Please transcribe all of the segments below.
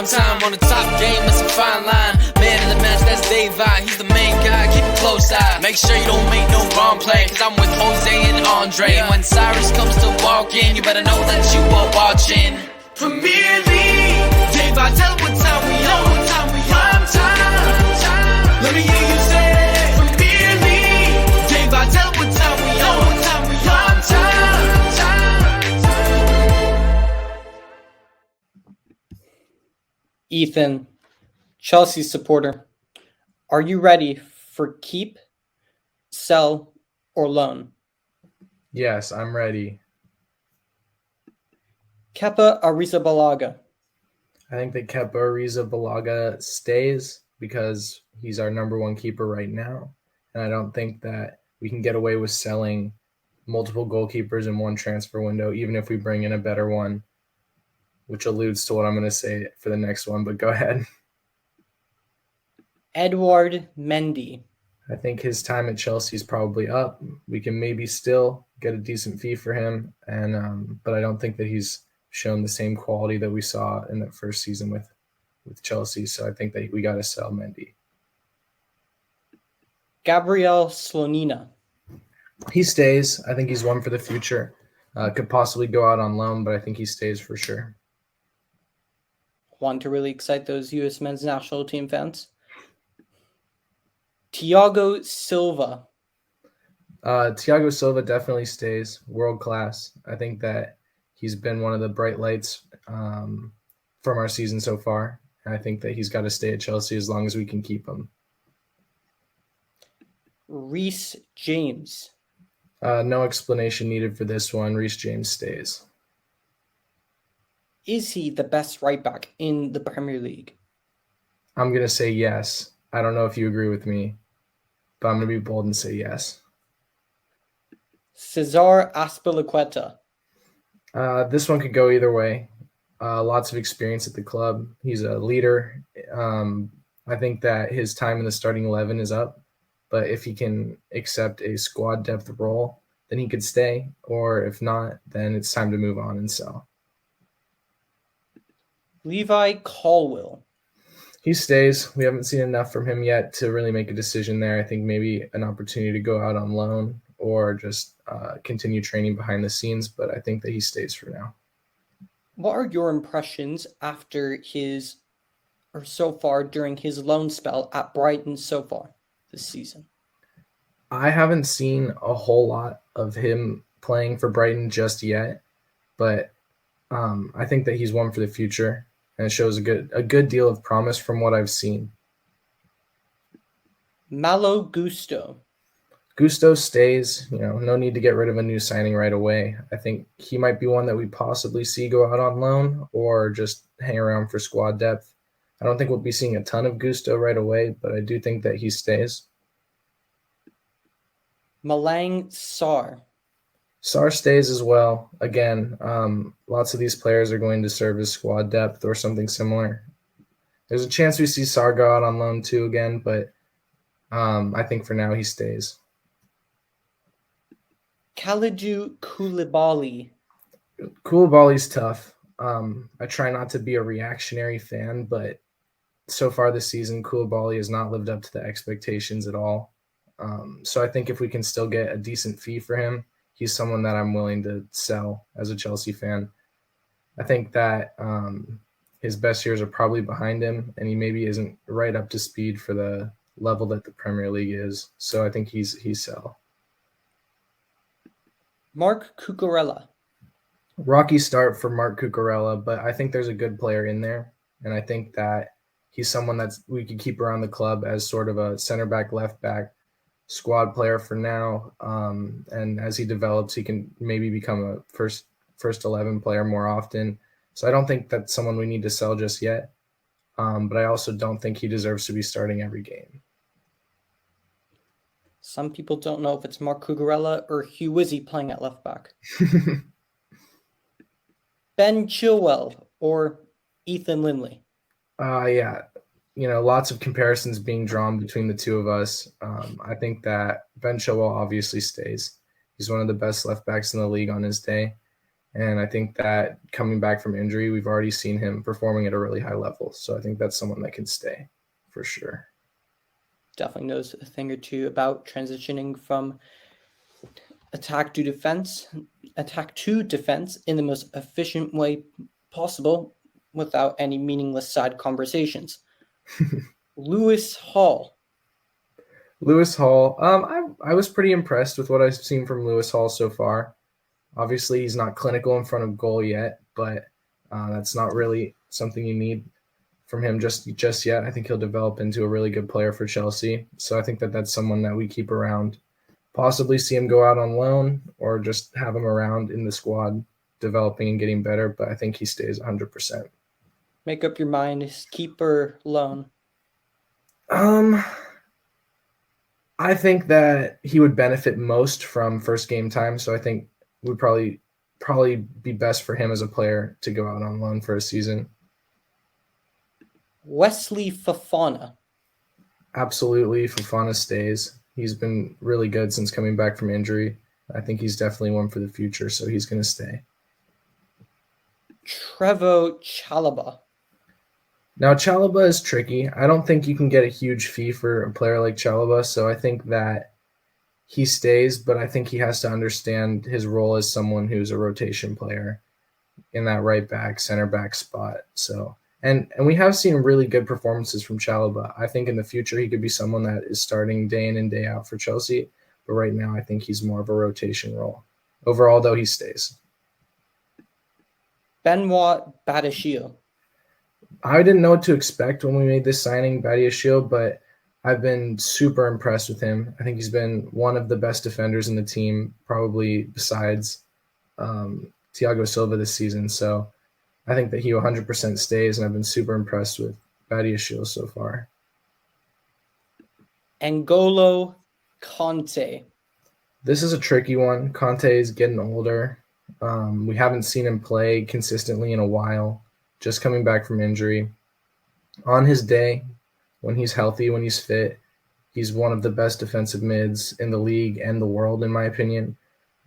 prime time on the top game, that's a fine line. Man in the match, that's David. He's the main guy, keep a close eye. Make sure you don't make no wrong play, cause I'm with Jose and Andre. When Cyrus comes to walk in, you better know that you are watching Premier League. David, tell what time we on. Prime time. Let me hear you say Premier League. David, tell what time we on. Prime time. Ethan, Chelsea supporter, are you ready for keep, sell, or loan? Yes, I'm ready. Kepa Arrizabalaga. I think that Kepa Arrizabalaga stays because he's our number one keeper right now. And I don't think that we can get away with selling multiple goalkeepers in one transfer window, even if we bring in a better one, which alludes to what I'm going to say for the next one, but go ahead. Edouard Mendy. I think his time at Chelsea is probably up. We can maybe still get a decent fee for him, and but I don't think that he's shown the same quality that we saw in that first season with Chelsea. So I think that we got to sell Mendy. Gabriel Slonina. He stays. I think he's one for the future. Could possibly go out on loan, but I think he stays for sure. Want to really excite those U.S. men's national team fans? Thiago Silva. Thiago Silva definitely stays. World class. I think that he's been one of the bright lights from our season so far. And I think that he's got to stay at Chelsea as long as we can keep him. Reece James. No explanation needed for this one. Reece James stays. Is he the best right back in the Premier League? I'm going to say yes. I don't know if you agree with me, but I'm going to be bold and say yes. Cesar Azpilicueta. This one could go either way. Lots of experience at the club. He's a leader. I think that his time in the starting 11 is up, but if he can accept a squad depth role, then he could stay, or if not, then it's time to move on and sell. Levi Colwill. He stays. We haven't seen enough from him yet to really make a decision there. I think maybe an opportunity to go out on loan or just continue training behind the scenes, but I think that he stays for now. What are your impressions after so far during his loan spell at Brighton so far this season? I haven't seen a whole lot of him playing for Brighton just yet, but I think that he's one for the future, and it shows a good deal of promise from what I've seen. Malo Gusto. Gusto stays. No need to get rid of a new signing right away. I think he might be one that we possibly see go out on loan or just hang around for squad depth. I don't think we'll be seeing a ton of Gusto right away, but I do think that he stays. Malang Sarr. Sarr stays as well. Again, lots of these players are going to serve as squad depth or something similar. There's a chance we see Sarr go out on loan too again, but I think for now he stays. Kalidou Koulibaly. Koulibaly's tough. I try not to be a reactionary fan, but so far this season, Koulibaly has not lived up to the expectations at all. So I think if we can still get a decent fee for him, he's someone that I'm willing to sell as a Chelsea fan. I think that his best years are probably behind him, and he maybe isn't right up to speed for the level that the Premier League is. So I think he's sell. Marc Cucurella. Rocky start for Marc Cucurella, but I think there's a good player in there, and I think that he's someone that we could keep around the club as sort of a center back, left back squad player for now. And as he develops, he can maybe become a first 11 player more often. So I don't think that's someone we need to sell just yet. But I also don't think he deserves to be starting every game. Some people don't know if it's Marc Cucurella or Hugh Wizzy playing at left back. Ben Chilwell or Ethan Lindley. Yeah. Lots of comparisons being drawn between the two of us. I think that Ben Chilwell obviously stays. He's one of the best left backs in the league on his day. And I think that coming back from injury, we've already seen him performing at a really high level. So I think that's someone that can stay for sure. Definitely knows a thing or two about transitioning from attack to defense in the most efficient way possible without any meaningless side conversations. Lewis Hall. Lewis Hall. I was pretty impressed with what I've seen from Lewis Hall so far. Obviously, he's not clinical in front of goal yet, but that's not really something you need from him just yet. I think he'll develop into a really good player for Chelsea. So I think that that's someone that we keep around. Possibly see him go out on loan or just have him around in the squad, developing and getting better. But I think he stays 100%. Make up your mind. Is keeper loan? I think that he would benefit most from first game time. So I think would probably be best for him as a player to go out on loan for a season. Wesley Fofana. Absolutely, Fofana stays. He's been really good since coming back from injury. I think he's definitely one for the future, so he's going to stay. Trevoh Chalobah. Now, Chalobah is tricky. I don't think you can get a huge fee for a player like Chalobah, so I think that he stays, but I think he has to understand his role as someone who's a rotation player in that right back, center back spot. So, and we have seen really good performances from Chalobah. I think in the future he could be someone that is starting day in and day out for Chelsea, but right now I think he's more of a rotation role. Overall, though, he stays. Benoit Badiashile. I didn't know what to expect when we made this signing, Badiashile, but I've been super impressed with him. I think he's been one of the best defenders in the team, probably besides Thiago Silva this season. So I think that he 100% stays, and I've been super impressed with Badiashile so far. N'Golo Kanté. This is a tricky one. Kanté is getting older. We haven't seen him play consistently in a while, just coming back from injury. On his day, when he's healthy, when he's fit, he's one of the best defensive mids in the league and the world, in my opinion.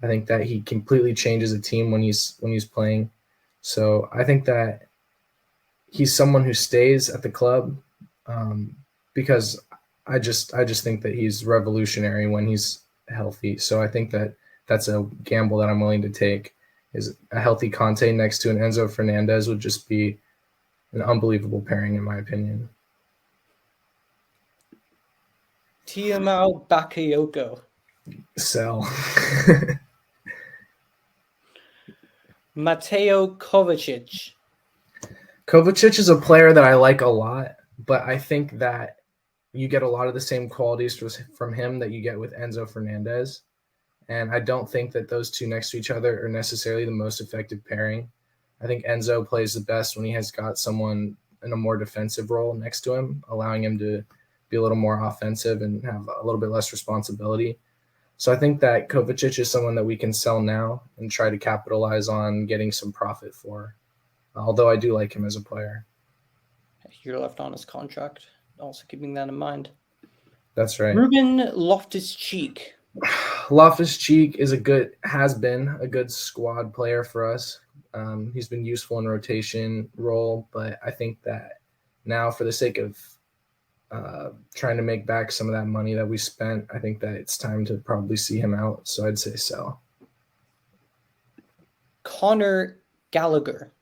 I think that he completely changes a team when he's playing. So I think that he's someone who stays at the club because I just think that he's revolutionary when he's healthy. So I think that that's a gamble that I'm willing to take. Is a healthy Kanté next to an Enzo Fernandez would just be an unbelievable pairing, in my opinion. Tiamoue Bakayoko. Sell. Mateo Kovacic. Kovacic is a player that I like a lot, but I think that you get a lot of the same qualities from him that you get with Enzo Fernandez. And I don't think that those two next to each other are necessarily the most effective pairing. I think Enzo plays the best when he has got someone in a more defensive role next to him, allowing him to be a little more offensive and have a little bit less responsibility. So I think that Kovacic is someone that we can sell now and try to capitalize on getting some profit for, although I do like him as a player. You're left on his contract, also keeping that in mind. That's right. Ruben Loftus-Cheek. Loftus-Cheek has been a good squad player for us. He's been useful in rotation role, but I think that now for the sake of trying to make back some of that money that we spent, I think that it's time to probably see him out. So I'd say sell. Conor Gallagher.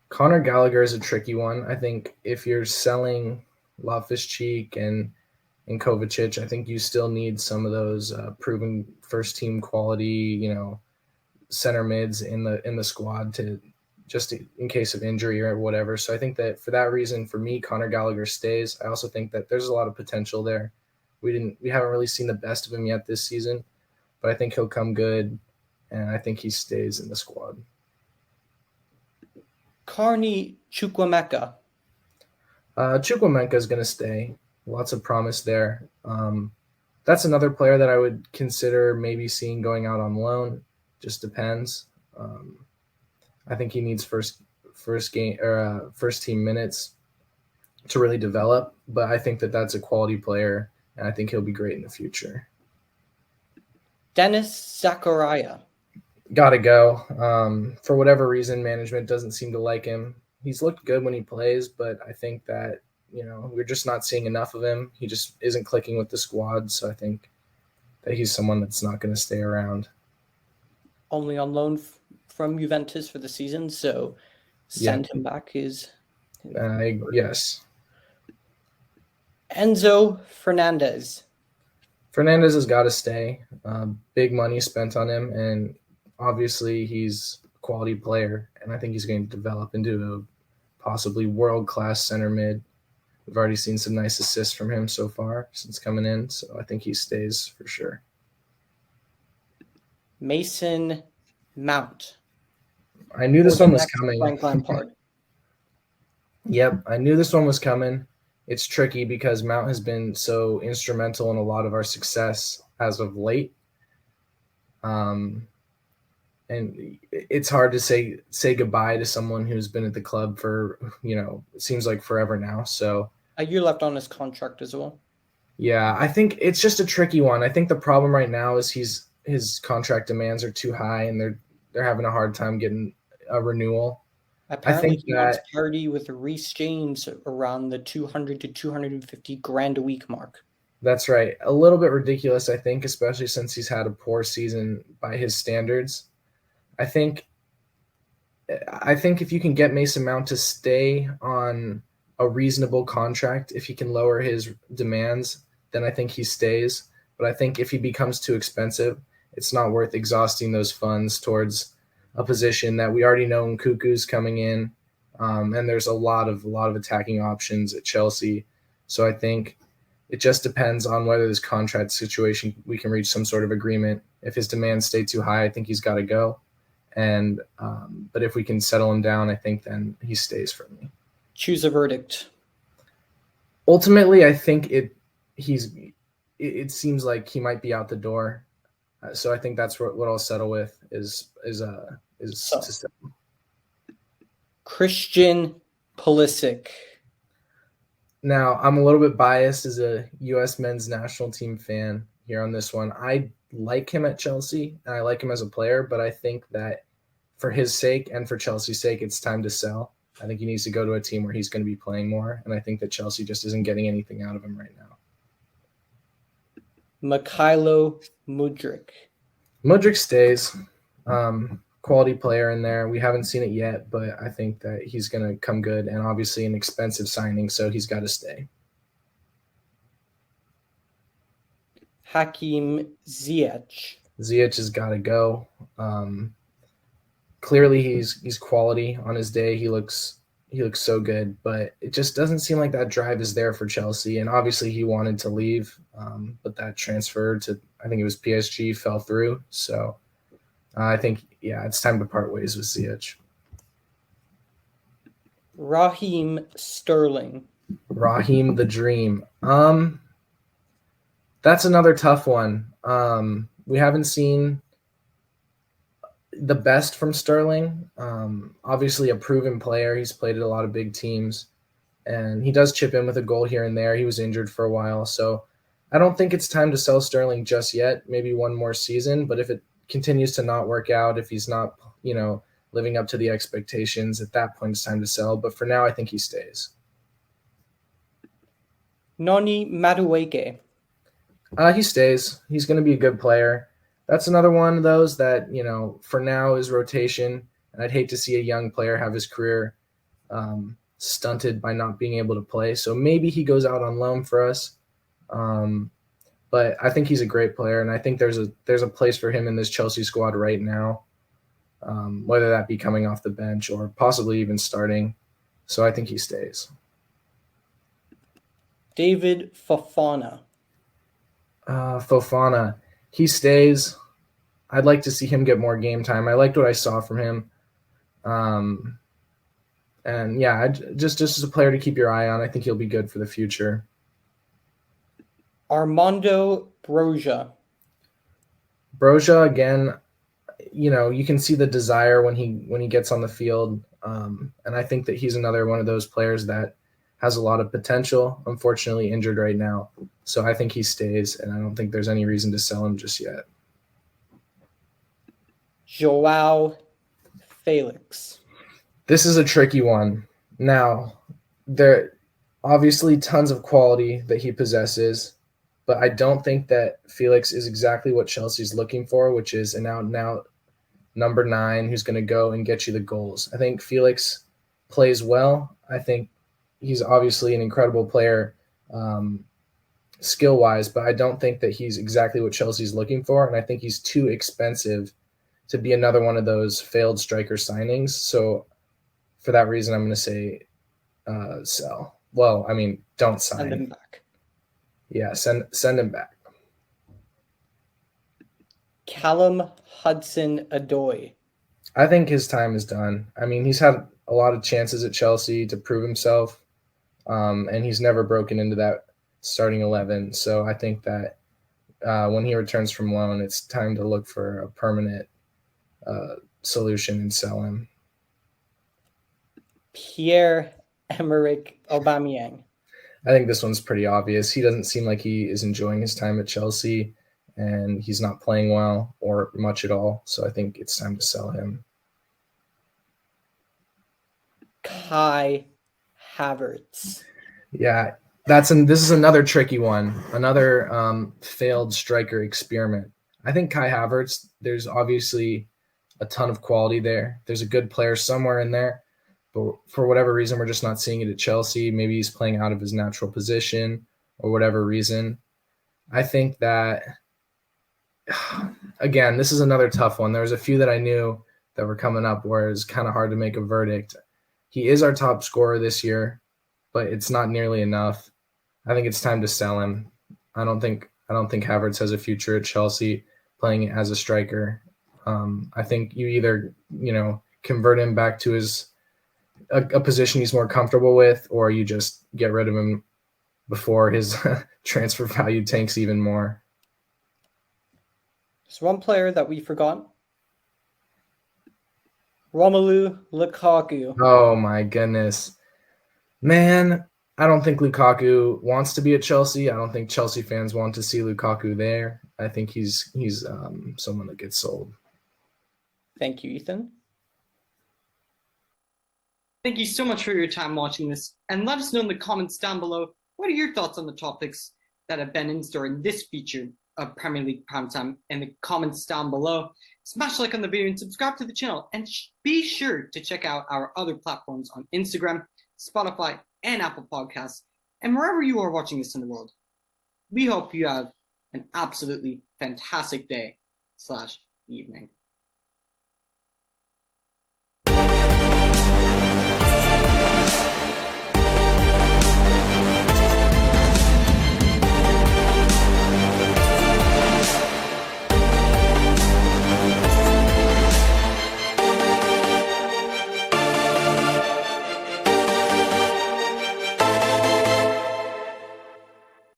Conor Gallagher is a tricky one. I think if you're selling Loftus-Cheek and Kovacic, I think you still need some of those proven first team quality, center mids in the squad to just in case of injury or whatever. So I think that for that reason, for me, Conor Gallagher stays. I also think that there's a lot of potential there. We haven't really seen the best of him yet this season, but I think he'll come good, and I think he stays in the squad. Carney Chukwuemeka. Chukwuemeka is going to stay. Lots of promise there. That's another player that I would consider maybe seeing going out on loan. Just depends. I think he needs first team minutes to really develop, but I think that that's a quality player, and I think he'll be great in the future. Denis Zakaria. Got to go. For whatever reason, management doesn't seem to like him. He's looked good when he plays, but I think that, we're just not seeing enough of him. He just isn't clicking with the squad. So I think that he's someone that's not going to stay around. Only on loan from Juventus for the season, so send him back is... Yes. Enzo Fernandez. Fernandez has got to stay. Big money spent on him, and obviously he's a quality player, and I think he's going to develop into a possibly world-class center mid. We've already seen some nice assists from him so far since coming in, so I think he stays for sure. Mason Mount. I knew this one was coming. Frank Lampard. Yep, I knew this one was coming. It's tricky because Mount has been so instrumental in a lot of our success as of late. And it's hard to say goodbye to someone who's been at the club for, it seems like forever now. So a year left on his contract as well. Yeah, I think it's just a tricky one. I think the problem right now is his contract demands are too high, and they're having a hard time getting a renewal. Apparently, he wants parity with Reece James around the 200 to 250 grand a week mark. That's right. A little bit ridiculous, I think, especially since he's had a poor season by his standards. I think if you can get Mason Mount to stay on a reasonable contract, if he can lower his demands, then I think he stays. But I think if he becomes too expensive, it's not worth exhausting those funds towards a position that we already know Nkunku's coming in, and there's a lot of attacking options at Chelsea. So I think it just depends on whether this contract situation we can reach some sort of agreement. If his demands stay too high, I think he's got to go. And but if we can settle him down, I think then he stays for me. Choose a verdict. Ultimately, I think it seems like he might be out the door. So I think that's what I'll settle with is Christian Pulisic. Now, I'm a little bit biased as a U.S. men's national team fan here on this one. I like him at Chelsea, and I like him as a player, but I think that for his sake and for Chelsea's sake, it's time to sell. I think he needs to go to a team where he's going to be playing more, and I think that Chelsea just isn't getting anything out of him right now. Mykhailo Mudryk. Mudryk stays. Quality player in there. We haven't seen it yet, but I think that he's going to come good, and obviously an expensive signing, so he's got to stay. Hakim Ziyech. Ziyech has got to go. Clearly, he's quality on his day. He looks so good, but it just doesn't seem like that drive is there for Chelsea. And obviously, he wanted to leave, but that transfer to, I think it was PSG, fell through. So I think, it's time to part ways with Ziyech. Raheem Sterling. Raheem the Dream. That's another tough one. We haven't seen the best from Sterling. Obviously a proven player. He's played at a lot of big teams, and he does chip in with a goal here and there. He was injured for a while, so I don't think it's time to sell Sterling just yet. Maybe one more season, but if it continues to not work out, if he's not, living up to the expectations, at that point it's time to sell. But for now, I think he stays. Noni Madueke. He stays. He's going to be a good player. That's another one of those that, for now is rotation. And I'd hate to see a young player have his career stunted by not being able to play. So maybe he goes out on loan for us. But I think he's a great player, and I think there's a place for him in this Chelsea squad right now, whether that be coming off the bench or possibly even starting. So I think he stays. David Fofana. Fofana, he stays. I'd like to see him get more game time. I liked what I saw from him. And just as a player to keep your eye on, I think he'll be good for the future. Armando Broja. Broja, again, you can see the desire when he gets on the field. And I think that he's another one of those players that has a lot of potential, unfortunately injured right now. So I think he stays, and I don't think there's any reason to sell him just yet. Joao Felix. This is a tricky one. Now, there obviously tons of quality that he possesses, but I don't think that Felix is exactly what Chelsea's looking for, which is an out-and-out number 9 who's going to go and get you the goals. I think Felix plays well. I think he's obviously an incredible player skill-wise, but I don't think that he's exactly what Chelsea's looking for, and I think he's too expensive to be another one of those failed striker signings. So for that reason, I'm going to say sell. Well, I mean, don't sign. Send him back. Yeah, send him back. Callum Hudson-Odoi. I think his time is done. I mean, he's had a lot of chances at Chelsea to prove himself, and he's never broken into that starting 11. So I think that when he returns from loan, it's time to look for a permanent solution and sell him. Pierre-Emerick Aubameyang. I think this one's pretty obvious. He doesn't seem like he is enjoying his time at Chelsea, and he's not playing well or much at all. So I think it's time to sell him. Kai Havertz. Yeah, this is another tricky one, another failed striker experiment. I think Kai Havertz, there's obviously a ton of quality there. There's a good player somewhere in there, but for whatever reason, we're just not seeing it at Chelsea. Maybe he's playing out of his natural position or whatever reason. I think that, again, this is another tough one. There was a few that I knew that were coming up where it's kind of hard to make a verdict. He is our top scorer this year, but it's not nearly enough. I think it's time to sell him. I don't think Havertz has a future at Chelsea playing as a striker. I think you either, convert him back to a position he's more comfortable with, or you just get rid of him before his transfer value tanks even more. There's one player that we forgot. Romelu Lukaku. Oh my goodness. Man, I don't think Lukaku wants to be at Chelsea. I don't think Chelsea fans want to see Lukaku there. I think he's someone that gets sold. Thank you, Ethan. Thank you so much for your time watching this, and let us know in the comments down below, what are your thoughts on the topics that have been in store in this feature of Premier League Primetime in the comments down below. Smash like on the video and subscribe to the channel, and be sure to check out our other platforms on Instagram, Spotify, and Apple Podcasts, and wherever you are watching this in the world. We hope you have an absolutely fantastic day / evening.